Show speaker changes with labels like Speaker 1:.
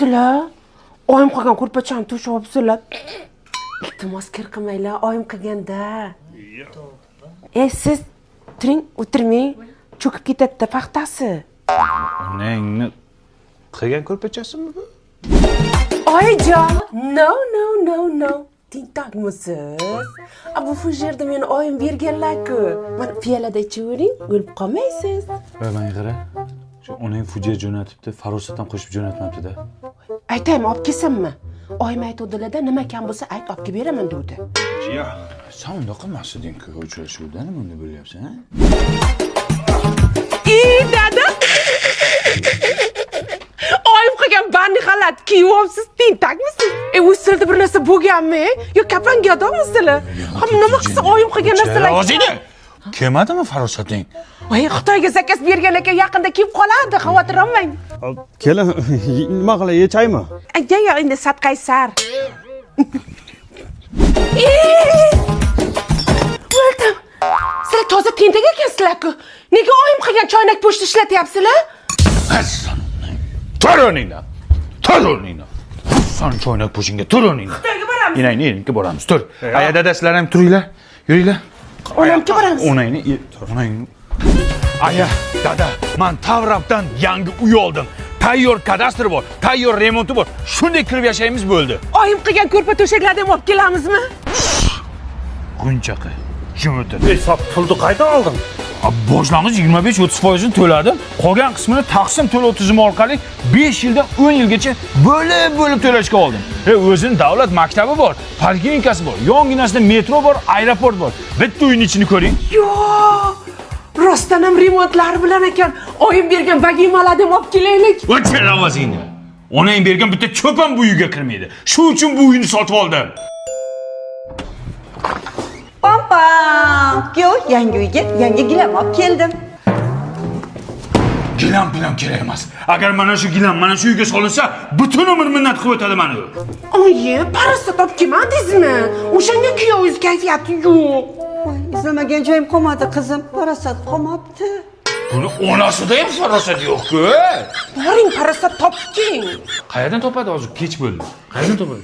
Speaker 1: sizlar? Oyim qilgan ko'rpachani to'shyapsizlar. Iltimos kir qilmanglar, oyim qilganda. Siz turing, o'tirmang. Cho'kib ketadi paxtasi.
Speaker 2: Onangni qilgan ko'rpachasimi bu?
Speaker 1: Oyijon, no. Tintakmisiz? Bu fujerda meni oyim berganlar-ku. Mana piyolada ichivering, o'lib qolmaysiz.
Speaker 2: Mana qara. Shu onang fujia jo'natibdi, farosatdan qo'shib jo'natmabdi-da.
Speaker 1: Aytaymi, olib kelsammi? Oyim aytuvdilar-da, nima kam bo'lsa ayt, olib kelib beraman dedi.
Speaker 2: Yo, sen unda qilmasding-ku, uchrashuvda nima unda bo'lyapsan, ha?
Speaker 1: Dada. Oyim qilgan bandi xalat kiyyapsiz, tentakmisiz? Usilda bir narsa bo'lganmi? Yo kapanga odammisizlar? Ham nima qilsa oyim qilgan narsalar.
Speaker 2: O'zingni. Kelmadimi farosating?
Speaker 1: Voy, Xitoyga zakaz bergan ekan, yaqinda kelib qoladi, xavotir olmang.
Speaker 3: Kelin, nima qilay, yechaymi?
Speaker 1: Yo, endi satqaysar. O'ldim. Sizlar toza tentak ekansizlar-ku. Nega oyim qilgan choynak pochta ishlatyapsizlar?
Speaker 2: Tur o'rningdan. Sen choynak po'shingga tur o'rningdan.
Speaker 1: Xitoyga boramiz.
Speaker 2: Inangni boramiz, tur. Aya dadasizlar ham turinglar. Yuringlar.
Speaker 1: Onamga boramiz.
Speaker 2: Onangni. Aya, dada, men Tavrabdan yangi uy oldim. Tayyor kadastr bor, tayyor remonti bor. Shunday kirib yashaymiz bo'ldi.
Speaker 1: Oyim qilgan ko'rpa to'shaklarni ham olib kelamizmi?
Speaker 2: Gunchaqi. Jim o'tir.
Speaker 3: Hisob pulni qaydan olding?
Speaker 2: Boshlang'ich 25-30% to'ladim. Qolgan qismini taqsim to'lov tizimi orqali 5 yildan 10 yilgacha bo'lib to'lashga oldim. O'zining davlat maktabi bor, poliklinikasi bor, yonginasida metro bor, aeroport bor. Bitta uyning ichini ko'ring.
Speaker 1: Yo! Rostdan ham remontlar bilan ekan. Oyim bergan vagimalarni ham olib kelaylik.
Speaker 2: O'chir ovozingni. Onang bergan bitta cho'pan bu uyga kirmaydi. Shu uchun bu uyni sotib oldim.
Speaker 4: Pam, yangi uyga yangi gilam olib keldim.
Speaker 2: Gilam bilan kerak emas. Agar mana shu gilam mana shu uyga solinsa, butun umr minnat qilib o'tadi meni.
Speaker 1: Oyi, parastat olib kelmadingizmi? O'shanga kuyovingiz kayfiyati yo'q.
Speaker 4: Voy, izlamagan joyim qolmadi qizim. Parasat qolmabdi.
Speaker 2: Buni onasida ham farosat yo'q-ku.
Speaker 1: Boring, parastat toping.
Speaker 2: Qayerdan topadi hozir? Kech bo'ldi. Qayerdan topadi?